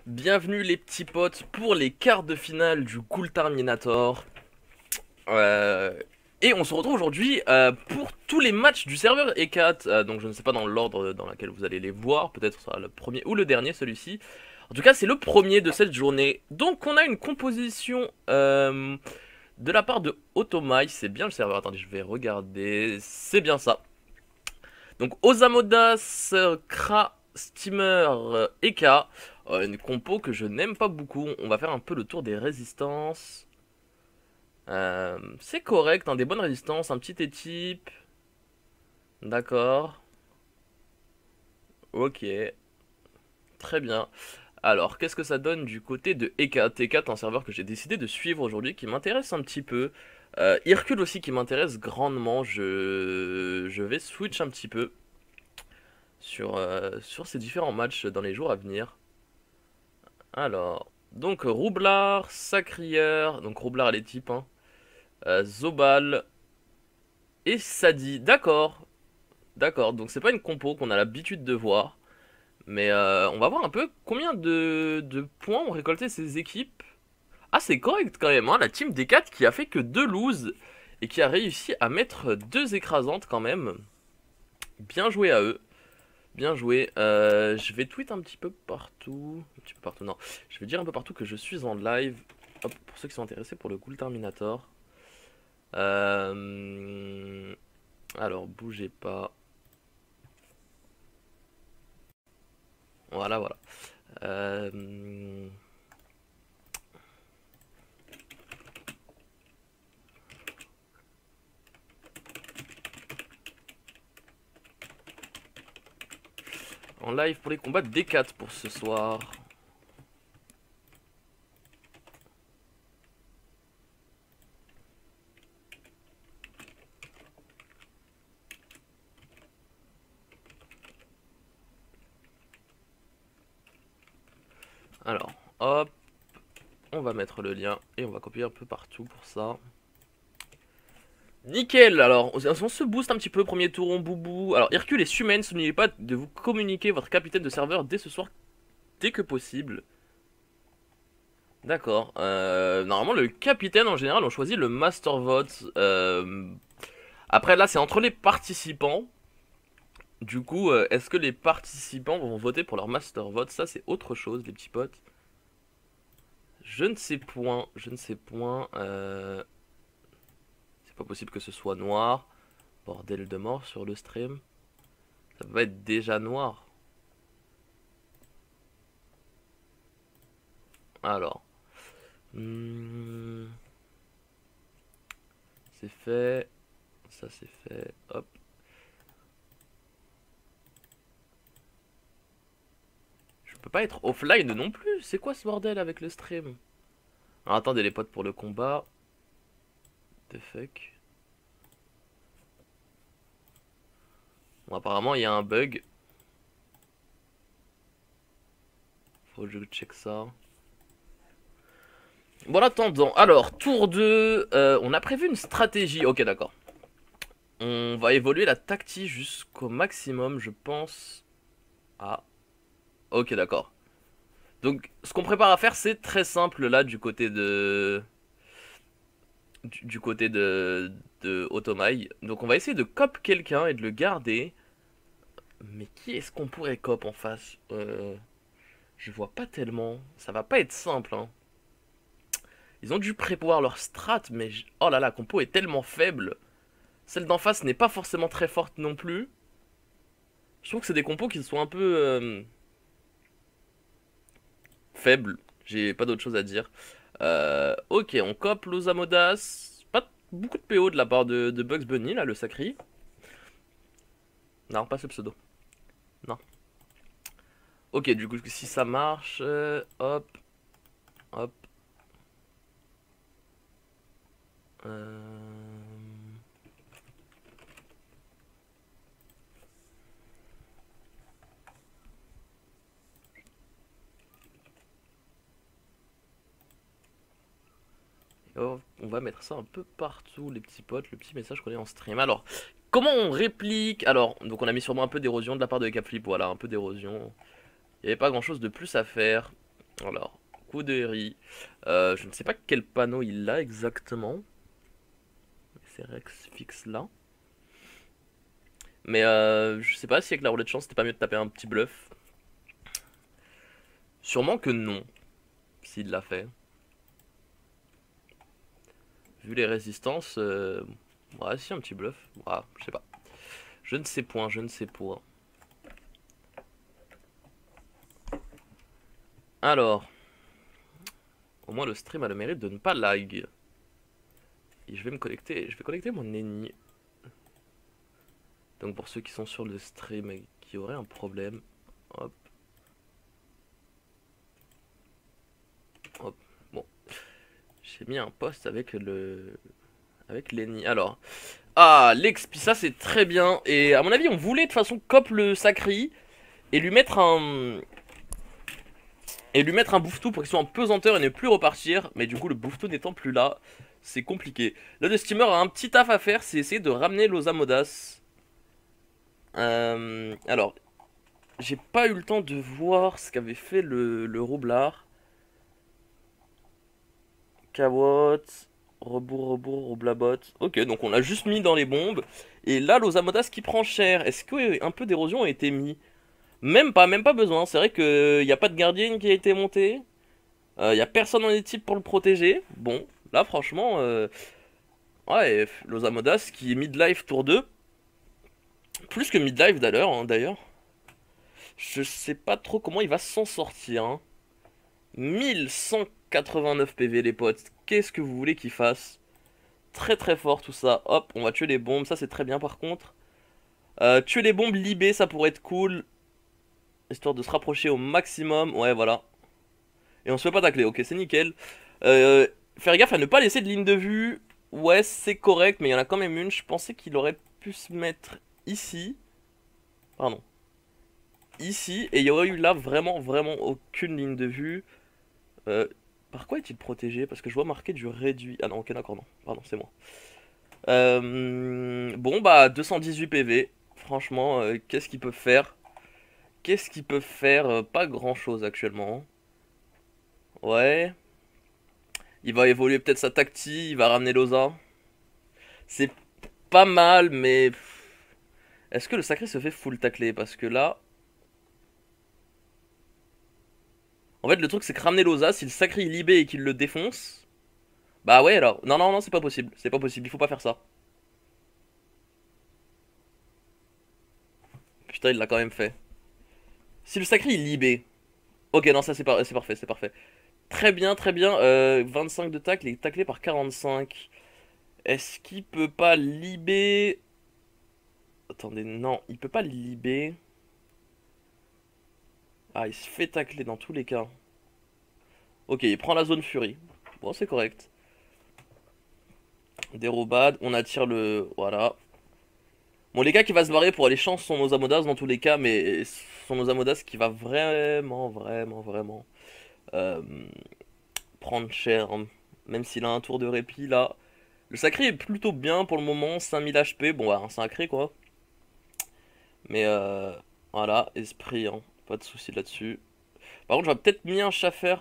Bienvenue les petits potes pour les quarts de finale du Cool Terminator. Euh, et on se retrouve aujourd'hui pour tous les matchs du serveur E4. Donc je ne sais pas dans l'ordre dans lequel vous allez les voir. Peut-être ce sera le premier ou le dernier celui-ci. En tout cas c'est le premier de cette journée. Donc on a une composition de la part de Otomai. C'est bien le serveur. Attendez, je vais regarder. C'est bien ça. Donc Osamodas, Kra, Steamer, Eka. Une compo que je n'aime pas beaucoup. On va faire un peu le tour des résistances. C'est correct, hein, des bonnes résistances, un petit E-type. D'accord. Ok, très bien. Alors, qu'est-ce que ça donne du côté de Eka? Eka, un serveur que j'ai décidé de suivre aujourd'hui, qui m'intéresse un petit peu. Hercule aussi, qui m'intéresse grandement. Je vais switch un petit peu sur ces différents matchs dans les jours à venir. Alors, donc Roublard, Sacrière, donc Roublard les types, hein. Zobal et Sadi. D'accord, d'accord. Donc c'est pas une compo qu'on a l'habitude de voir. Mais on va voir un peu combien de points ont récolté ces équipes. Ah, c'est correct quand même, hein. La team des 4 qui a fait que 2 loses et qui a réussi à mettre 2 écrasantes quand même. Bien joué à eux. Bien joué. Je vais tweet un petit peu partout. Un petit peu partout, non. Je vais dire un peu partout que je suis en live. Hop, pour ceux qui sont intéressés pour le Cool Terminator. Euh... Alors, bougez pas. Voilà, voilà. Euh... En live pour les combats de D4 pour ce soir. Alors, hop. On va mettre le lien et on va copier un peu partout pour ça. Nickel. Alors, on se booste un petit peu. Premier tour, on boubou. Alors, Hercule et Sumens, n'oubliez pas de vous communiquer votre capitaine de serveur dès ce soir, dès que possible. D'accord. Normalement, le capitaine, en général, on choisit le master vote. Après, là, c'est entre les participants. Du coup, est-ce que les participants vont voter pour leur master vote? Ça, c'est autre chose, les petits potes. Je ne sais point. Je ne sais point. C'est pas possible que ce soit noir. Bordel de mort sur le stream. Ça peut être déjà noir. Alors. Hmm, c'est fait. Ça, c'est fait. Hop. Je peux pas être offline non plus. C'est quoi ce bordel avec le stream? Alors, attendez les potes pour le combat. The fuck. Bon, apparemment, il y a un bug. Faut que je check ça. Bon, en attendant. Alors, tour 2. On a prévu une stratégie. Ok, d'accord. On va évoluer la tactique jusqu'au maximum, je pense. Ah. Ok, d'accord. Donc, ce qu'on prépare à faire, c'est très simple là du côté de. Du côté de Otomai. Donc, on va essayer de cop quelqu'un et de le garder. Mais qui est-ce qu'on pourrait cop en face? Je vois pas tellement. Ça va pas être simple, hein. Ils ont dû prévoir leur strat, mais oh là là, la compo est tellement faible. Celle d'en face n'est pas forcément très forte non plus. Je trouve que c'est des compos qui sont un peu faibles. J'ai pas d'autre chose à dire. Ok, on cope Los Amodas. Pas beaucoup de PO de la part de Bugs Bunny, là, le sacré. Non, pas ce pseudo. Non. Ok, du coup, si ça marche, hop, hop. Euh... Oh, on va mettre ça un peu partout, les petits potes, le petit message qu'on est en stream. Alors, comment on réplique? Alors, donc on a mis sûrement un peu d'érosion de la part de Capflip, voilà, un peu d'érosion. Il n'y avait pas grand chose de plus à faire. Alors, coup de Harry. Je ne sais pas quel panneau il a exactement. C'est Rex fixe là. Mais je sais pas si avec la roulette de chance c'était pas mieux de taper un petit bluff. Sûrement que non, s'il l'a fait. Vu les résistances, ouais, si un petit bluff. Ouais, je sais pas. Je ne sais point, je ne sais point. Alors, au moins le stream a le mérite de ne pas lag. Et je vais me connecter, je vais connecter mon ennemi. Donc pour ceux qui sont sur le stream et qui auraient un problème, hop. Hop, bon. J'ai mis un post avec l'ennemi. Alors, ah, l'expi, ça c'est très bien. Et à mon avis, on voulait de toute façon cop le Sacri et lui mettre un... Et lui mettre un bouffe-tout pour qu'il soit en pesanteur et ne plus repartir. Mais du coup, le bouffe-tout n'étant plus là, c'est compliqué. Là, le steamer a un petit taf à faire, c'est essayer de ramener l'Osamodas. Alors, j'ai pas eu le temps de voir ce qu'avait fait le roublard. Kawot, rebours, roublabot. Ok, donc on l'a juste mis dans les bombes. Et là, l'Osamodas qui prend cher. Est-ce qu'un peu d'érosion a été mis? Même pas besoin. C'est vrai qu'il n'y a pas de gardien qui a été monté. Il n'y a personne dans les types pour le protéger. Bon, là, franchement, ouais, l'Osamodas qui est mid-life tour 2. Plus que mid-life d'ailleurs. Je sais pas trop comment il va s'en sortir. Hein. 1189 PV, les potes. Qu'est-ce que vous voulez qu'il fasse? Très très fort tout ça. Hop, on va tuer les bombes. Ça, c'est très bien par contre. Tuer les bombes libées, ça pourrait être cool. Histoire de se rapprocher au maximum. Ouais, voilà. Et on se fait pas tacler. Ok, c'est nickel. Euh, Faire gaffe à ne pas laisser de ligne de vue. Ouais, c'est correct, mais il y en a quand même une. Je pensais qu'il aurait pu se mettre ici. Pardon. Ici. Et il y aurait eu là vraiment aucune ligne de vue. Euh, Par quoi est-il protégé? Parce que je vois marqué du réduit. Ah non, ok, d'accord, non. Pardon, c'est moi. Bon, bah, 218 PV. Franchement, qu'est-ce qu'ils peuvent faire? Qu'est-ce qu'ils peuvent faire? Pas grand-chose actuellement. Ouais. Il va évoluer peut-être sa tactique. Il va ramener Loza. C'est pas mal, mais... Est-ce que le sacré se fait full tacler? Parce que là... En fait, le truc, c'est que ramener Loza, si le sacré est libé et qu'il le défonce... Bah ouais, alors. Non, c'est pas possible. C'est pas possible, il faut pas faire ça. Putain, il l'a quand même fait. Si le sacré est libé... Ok, non, ça c'est parfait, c'est parfait. Très bien, très bien. 25 de tacle, il est taclé par 45. Est-ce qu'il peut pas libé... Attendez, non, il peut pas libé. Ah, il se fait tacler dans tous les cas. Ok, il prend la zone furie. Bon, c'est correct. Dérobade, on attire le... Voilà. Bon, les gars qui va se barrer pour aller chance son Osamodas dans tous les cas, mais son Osamodas qui va vraiment euh, prendre cher. Hein. Même s'il a un tour de répit là. Le sacré est plutôt bien pour le moment, 5000 HP. Bon, bah, un sacré quoi. Mais voilà, esprit, hein. Pas de soucis là-dessus. Par contre, j'aurais peut-être mis un Schaffer.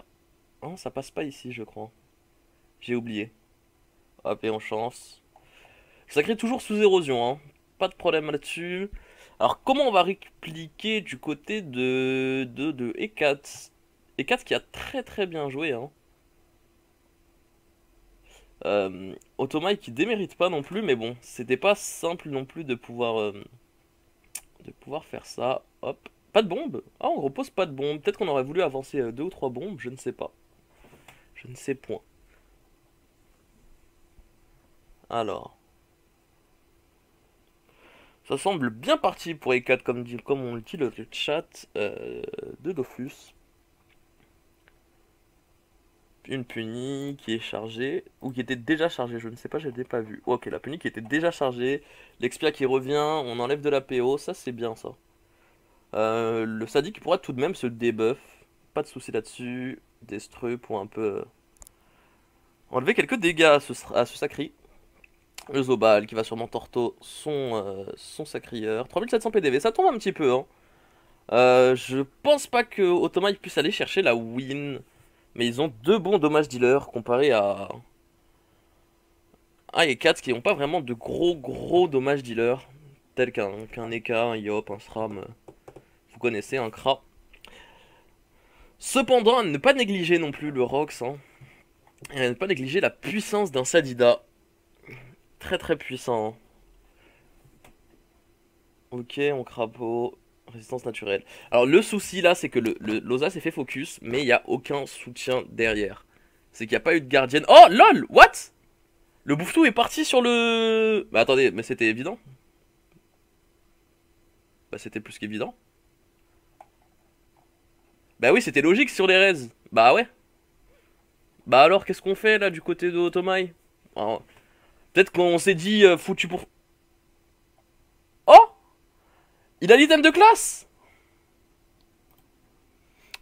Oh, ça passe pas ici, je crois. J'ai oublié. Hop, et on chance. Le sacré est toujours sous érosion, hein. Pas de problème là-dessus. Alors, comment on va répliquer du côté de E4? E4 qui a très bien joué, hein. Automai qui démérite pas non plus, mais bon, c'était pas simple non plus de pouvoir faire ça. Hop. Pas de bombe? Ah, on repose pas de bombe. Peut-être qu'on aurait voulu avancer deux ou trois bombes, je ne sais pas. Je ne sais point. Alors. Ça semble bien parti pour E4, comme on le dit le chat de Dofus. Une punie qui est chargée, ou qui était déjà chargée, je ne sais pas, je l'ai pas vu. Ok, la punie qui était déjà chargée, l'expia qui revient, on enlève de la PO, ça c'est bien ça. Le sadique pourra tout de même se debuff, pas de souci là-dessus. Destru pour un peu enlever quelques dégâts à ce sacri. Le Zobal qui va sûrement torto son sacrieur. 3700 PDV, ça tombe un petit peu, hein. Je pense pas que Automate puisse aller chercher la win. Mais ils ont deux bons dommages dealers comparé à 1 et 4 qui n'ont pas vraiment de gros dommages dealers. Tels qu'un Eka, un Yop, un SRAM. Vous connaissez, un Kra. Cependant, à ne pas négliger non plus le Rox. Hein. Et à ne pas négliger la puissance d'un Sadida. Très puissant. Hein. Ok, on crapaud. Résistance naturelle. Alors le souci là, c'est que le Losa s'est fait focus, mais il n'y a aucun soutien derrière. C'est qu'il n'y a pas eu de gardienne. Oh lol, what? Le bouffetou est parti sur le... Bah attendez, mais c'était évident. Bah c'était plus qu'évident. Bah oui, c'était logique sur les raids. Bah ouais. Bah alors, qu'est-ce qu'on fait là du côté de Otomai? Peut-être qu'on s'est dit foutu pour... Oh! Il a l'item de classe!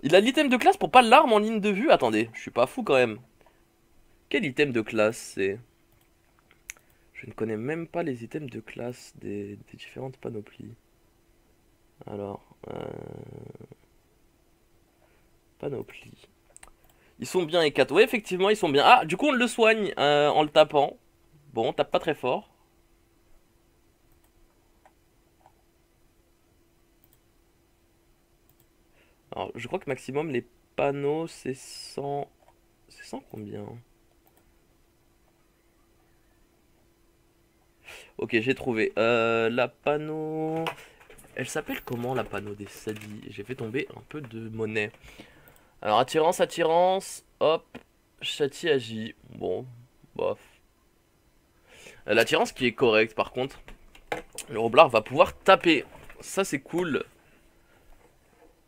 Il a l'item de classe pour pas l'arme en ligne de vue. Attendez, je suis pas fou quand même. Quel item de classe c'est? Je ne connais même pas les items de classe des différentes panoplies. Alors, panoplie. Ils sont bien et 4. Ouais, effectivement, ils sont bien. Ah, du coup, on le soigne en le tapant. Bon, on tape pas très fort. Alors, je crois que maximum, les panneaux, c'est 100... C'est 100 combien? Ok, j'ai trouvé. La panneau... Elle s'appelle comment, la panneau des Sadis? J'ai fait tomber un peu de monnaie. Alors, attirance, hop, châti agit. Bon, bof. L'attirance qui est correcte, par contre. Le roblard va pouvoir taper. Ça, c'est cool.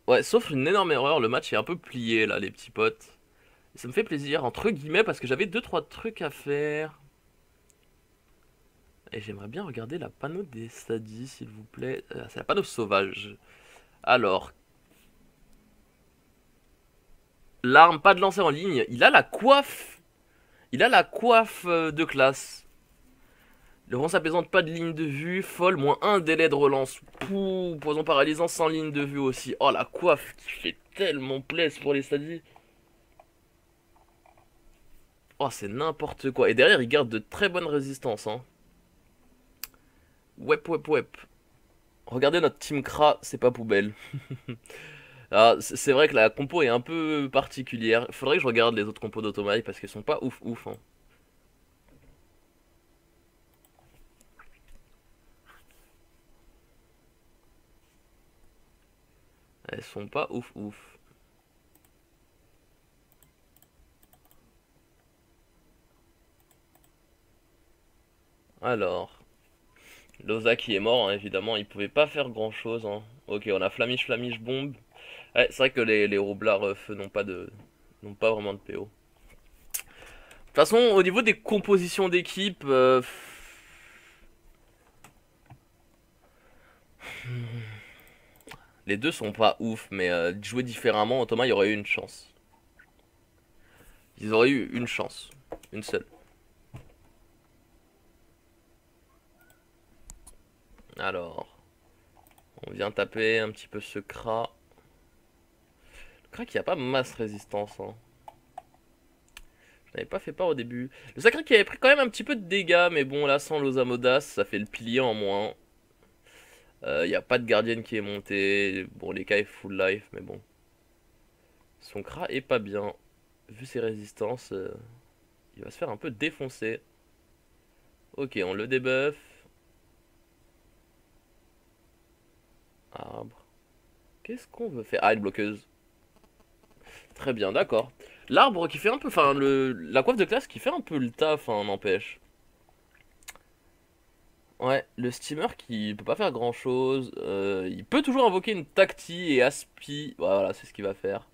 Ouais, sauf une énorme erreur, le match est un peu plié, là, les petits potes. Et ça me fait plaisir, entre guillemets, parce que j'avais 2-3 trucs à faire. Et j'aimerais bien regarder la panneau des Sadis, s'il vous plaît. C'est la panneau sauvage. Alors, l'arme, pas de lancer en ligne. Il a la coiffe. Il a la coiffe de classe. Le relance apaisante, pas de ligne de vue. Folle, moins 1 délai de relance. Pouh, poison paralysant sans ligne de vue aussi. Oh, la coiffe qui fait tellement plaisir pour les Sadis. Oh, c'est n'importe quoi. Et derrière, il garde de très bonnes résistances. Hein. Wep. Regardez notre team Kra, c'est pas poubelle. C'est vrai que la compo est un peu particulière. Faudrait que je regarde les autres compos d'Automai parce qu'elles sont pas ouf. Hein. Elles sont pas ouf. Alors, Loza qui est mort, hein, évidemment, il pouvait pas faire grand chose. Hein. Ok, on a Flamiche, bombe. Ouais, c'est vrai que les roublards feu n'ont pas vraiment de PO. De toute façon, au niveau des compositions d'équipe, les deux sont pas ouf, mais jouer différemment, Thomas, il y aurait eu une chance. Ils auraient eu une chance, une seule. Alors, on vient taper un petit peu ce Kra. Le Kra qui a pas masse résistance. Hein. Je n'avais pas fait part au début. Le Sacré qui avait pris quand même un petit peu de dégâts, mais bon, là, sans l'Osamodas, ça fait le pilier en moins. Il n'y a pas de gardienne qui est montée. Bon, les cas est full life, mais bon. Son Kra est pas bien. Vu ses résistances, il va se faire un peu défoncer. Ok, on le débuff. Arbre. Qu'est-ce qu'on veut faire? Ah, une bloqueuse. Très bien, d'accord. L'arbre qui fait un peu... Enfin, la coiffe de classe qui fait un peu le taf, hein, n'empêche. Ouais, le steamer qui peut pas faire grand chose. Il peut toujours invoquer une tacti et aspi. Voilà, c'est ce qu'il va faire.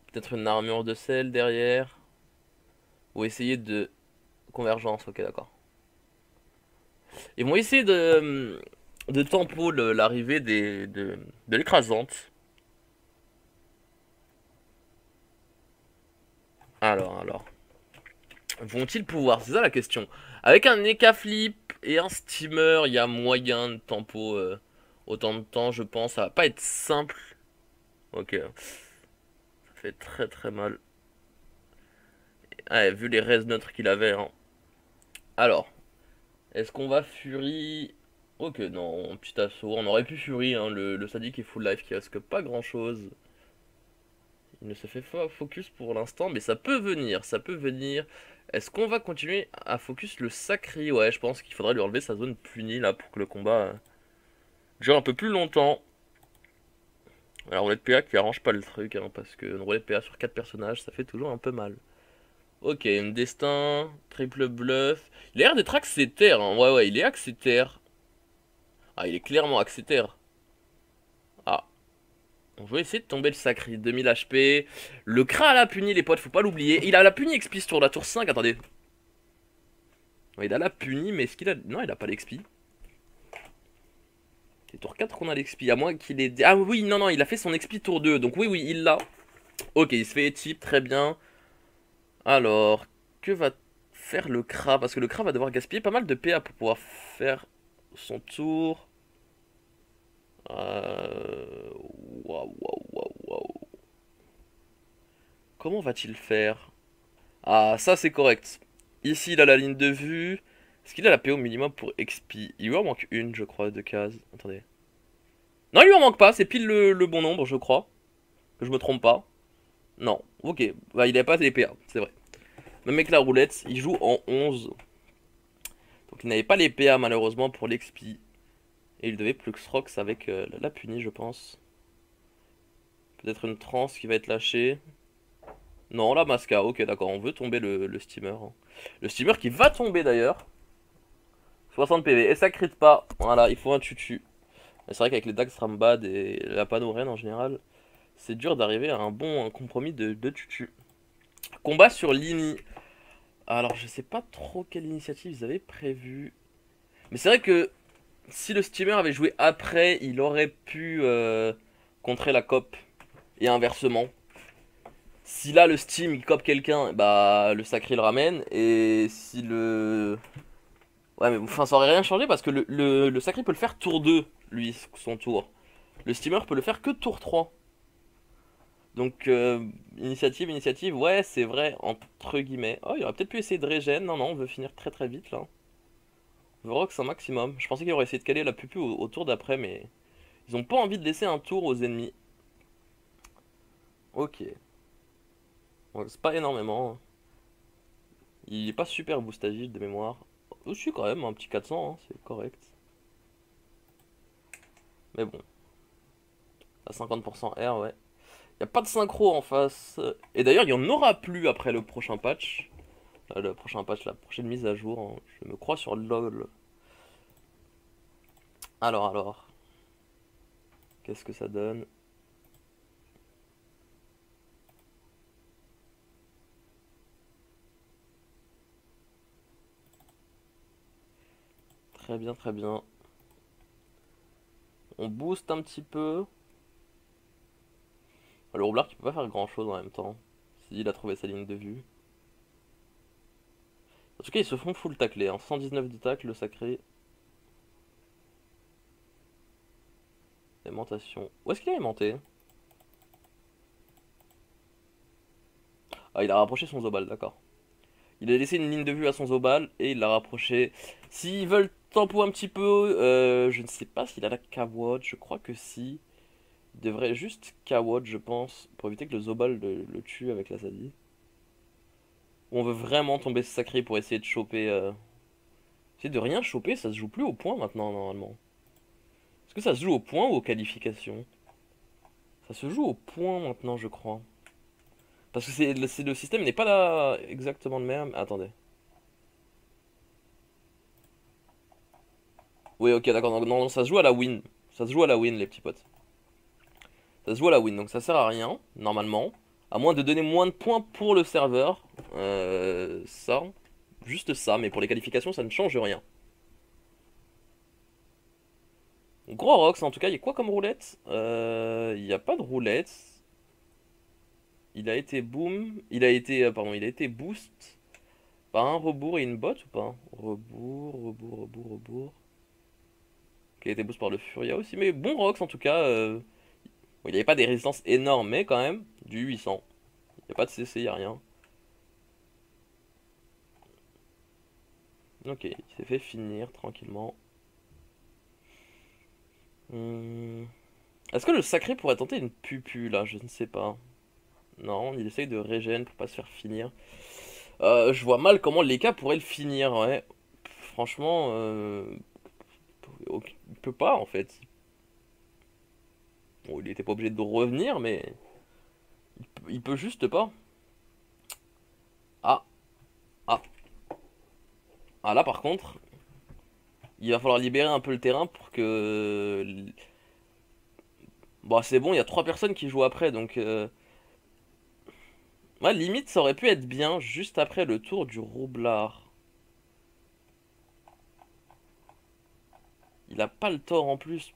Peut-être une armure de sel derrière. Ou essayer de... Convergence, ok d'accord. Ils vont essayer de tempo l'arrivée de l'écrasante. Alors. Vont-ils pouvoir? C'est ça la question. Avec un Eka Flip et un Steamer, il y a moyen de tempo autant de temps, je pense. Ça va pas être simple. Ok. Ça fait très très mal. Ouais, vu les res neutres qu'il avait, hein. Alors, est-ce qu'on va Fury? Ok, non, petit assaut. On aurait pu Fury, hein, le sadique est full life qui risque pas grand chose. Il ne se fait pas focus pour l'instant, mais ça peut venir, ça peut venir. Est-ce qu'on va continuer à focus le sacré? Ouais, je pense qu'il faudrait lui enlever sa zone punie là pour que le combat dure un peu plus longtemps. Alors, roulette PA qui arrange pas le truc, hein, parce que une roulette PA sur 4 personnages, ça fait toujours un peu mal. Ok, une destin, triple bluff. Il a l'air d'être axéter, hein. Ouais, ouais, il est axéter. Ah, il est clairement axéter. Ah, on va essayer de tomber le sacré. 2000 HP. Le Kra l'a puni, les potes, faut pas l'oublier. Il a la puni XP sur la tour 5, attendez. Ouais, il a la puni, mais est-ce qu'il a... Non, il a pas l'XP. C'est tour 4 qu'on a l'XP, à moins qu'il ait... Ah oui, non, non, il a fait son XP tour 2, donc oui, oui, il l'a. Ok, il se fait type, très bien. Alors, que va faire le Kra? Parce que le Kra va devoir gaspiller pas mal de PA pour pouvoir faire son tour. Waouh, waouh, waouh, waouh. Comment va-t-il faire? Ah, ça c'est correct. Ici, il a la ligne de vue. Est-ce qu'il a la PO minimum pour XP? Il lui en manque une, je crois, de cases. Attendez. Non, il lui en manque pas, c'est pile le bon nombre, je crois. Que je me trompe pas. Non, ok. Bah, il avait pas les PA, c'est vrai. Même avec la roulette, il joue en 11. Donc il n'avait pas les PA malheureusement pour l'XP. Et il devait Plux Rocks avec la punie, je pense. Peut-être une transe qui va être lâchée. Non, la Masca, ok, d'accord, on veut tomber le steamer, hein. Le steamer qui va tomber d'ailleurs. 60 PV, et ça crit pas. Voilà, il faut un tutu. Mais c'est vrai qu'avec les Dax Rambad et la Panoren en général, c'est dur d'arriver à un bon compromis de tutu. Combat sur Lini. Alors, je sais pas trop quelle initiative ils avaient prévu. Mais c'est vrai que si le steamer avait joué après, il aurait pu contrer la cop. Et inversement. Si là le Steam il cope quelqu'un, bah le sacré le ramène. Et si le. Ouais, mais enfin, ça aurait rien changé parce que le sacré peut le faire tour 2, lui, son tour. Le steamer peut le faire que tour 3. Donc, initiative, ouais, c'est vrai, entre guillemets. Oh, il aurait peut-être pu essayer de régène. Non, non, on veut finir très très vite là. On veut rox un maximum. Je pensais qu'il aurait essayé de caler la pupu au tour d'après, mais ils ont pas envie de laisser un tour aux ennemis. Ok. Bon, c'est pas énormément, hein. Il est pas super boost agile de mémoire. Je suis quand même un petit 400, hein, c'est correct. Mais bon, à 50% R, ouais. Y a pas de synchro en face. Et d'ailleurs, il y en aura plus après le prochain patch. Le prochain patch, la prochaine mise à jour, hein. Je me crois sur LOL. Alors. Qu'est-ce que ça donne? Très bien, très bien. On booste un petit peu. Le roublard qui peut pas faire grand chose en même temps. S'il a trouvé sa ligne de vue. En tout cas, ils se font full tacler, hein. 119 de tacle, le sacré. Aimantation. Où est-ce qu'il a aimanté? Ah, il a rapproché son Zobal, d'accord. Il a laissé une ligne de vue à son Zobal et il l'a rapproché. S'ils veulent tempo un petit peu, je ne sais pas s'il a la K-Watch, je crois que si. Il devrait juste K-Watch, je pense, pour éviter que le Zobal le tue avec la Sadie. Ou on veut vraiment tomber sacré pour essayer de choper. Essayer de rien choper, ça se joue plus au point maintenant, normalement. Est-ce que ça se joue au point ou aux qualifications? Ça se joue au point maintenant, je crois. Parce que le système n'est pas là exactement le même. Attendez. Oui, ok, d'accord. Non, non, ça se joue à la win. Ça se joue à la win, les petits potes. Ça se joue à la win, donc ça sert à rien, normalement. À moins de donner moins de points pour le serveur. Ça. Juste ça, mais pour les qualifications, ça ne change rien. Gros Rox, en tout cas, il y a quoi comme roulette? Il n'y a pas de roulette. Il a été boom. Il a été, pardon, il a été boost par un rebours et une botte ou pas? Rebours. qui a été boost par le Furia aussi. Mais bon Rox en tout cas. Bon, il n'y avait pas des résistances énormes, mais quand même, du 800. Il n'y a pas de CC, il n'y a rien. Ok, il s'est fait finir tranquillement. Est-ce que le sacré pourrait tenter une pupu là? Je ne sais pas. Non, il essaye de régène pour pas se faire finir. Je vois mal comment Leka pourrait le finir, ouais. Franchement, il peut pas en fait. Bon, il était pas obligé de revenir, mais il peut juste pas. Ah, ah, ah là par contre, il va falloir libérer un peu le terrain pour que. Bon, c'est bon, il y a 3 personnes qui jouent après, donc. Ouais, limite, ça aurait pu être bien juste après le tour du roublard. Il a pas le tort en plus.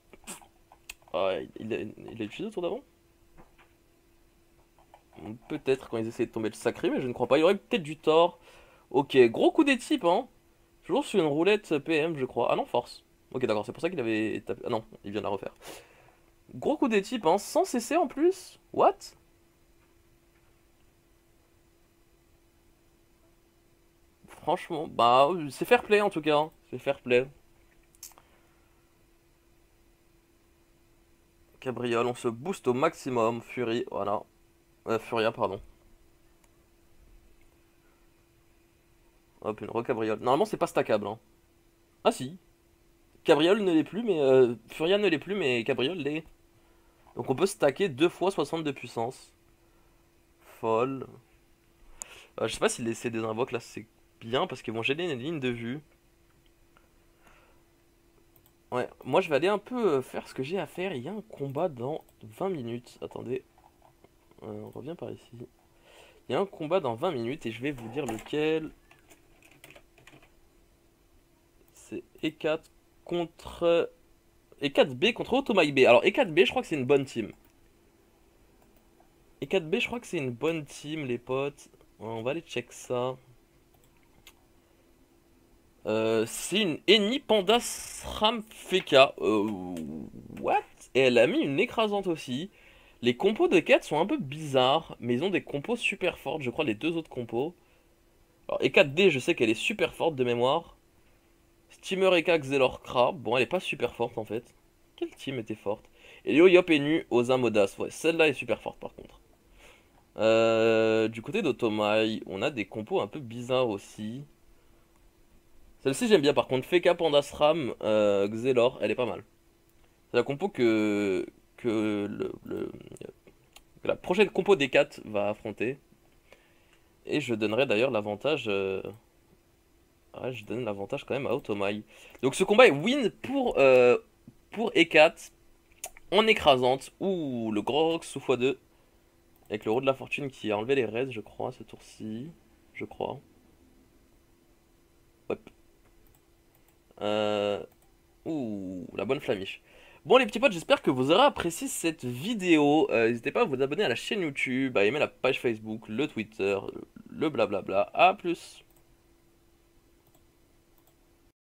Ah, il a utilisé le tour d'avant? Peut-être quand ils essaient de tomber le sacré, mais je ne crois pas. Il aurait peut-être du tort. Ok, gros coup des types, hein. Toujours sur une roulette PM, je crois. Ah non, force. Ok, d'accord, c'est pour ça qu'il avait tapé. Ah non, il vient de la refaire. Gros coup des types, hein, sans cesser en plus. What? Franchement, bah, c'est fair play en tout cas, hein. C'est fair play. Cabriole, on se booste au maximum. Fury, voilà. Furia, pardon. Hop, une recabriole. Normalement, c'est pas stackable, hein. Ah si. Cabriole ne l'est plus, mais. Furia ne l'est plus, mais Cabriole l'est. Donc on peut stacker 2 fois 60 de puissance. Folle. Je sais pas si laisser des invoques là c'est bien parce qu'ils vont gêner une ligne de vue. Ouais, moi je vais aller un peu faire ce que j'ai à faire. Il y a un combat dans 20 minutes. Attendez, on revient par ici. Il y a un combat dans 20 minutes et je vais vous dire lequel. C'est E4 contre. E4B contre Automike B. Alors E4B, je crois que c'est une bonne team. E4B, je crois que c'est une bonne team, les potes. On va aller check ça. C'est une Eni Panda SRAM Feka. What? Et elle a mis une écrasante aussi. Les compos de 4 sont un peu bizarres, mais ils ont des compos super fortes, je crois, les deux autres compos. Alors, E4D, je sais qu'elle est super forte de mémoire. Steamer Eka Xelor Kra, bon, elle est pas super forte en fait. Quelle team était forte? Et Leo Yop Enu Ozamodas, ouais, celle-là est super forte par contre. Du côté d'Otomai, on a des compos un peu bizarres aussi. Celle-ci j'aime bien par contre, Feka Pandasram Xelor, elle est pas mal. C'est la compo que, que la prochaine compo des 4 va affronter. Et je donnerai d'ailleurs l'avantage. Ouais, je donne l'avantage quand même à Automai. Donc ce combat est win pour E4 en écrasante. Ouh, le gros rock sous x2. Avec le roue de la fortune qui a enlevé les raids, je crois, ce tour-ci. Je crois. Hop. Ouh, la bonne flamiche. Bon les petits potes, j'espère que vous aurez apprécié cette vidéo. N'hésitez pas à vous abonner à la chaîne YouTube, à aimer la page Facebook, le Twitter, le blablabla. A plus.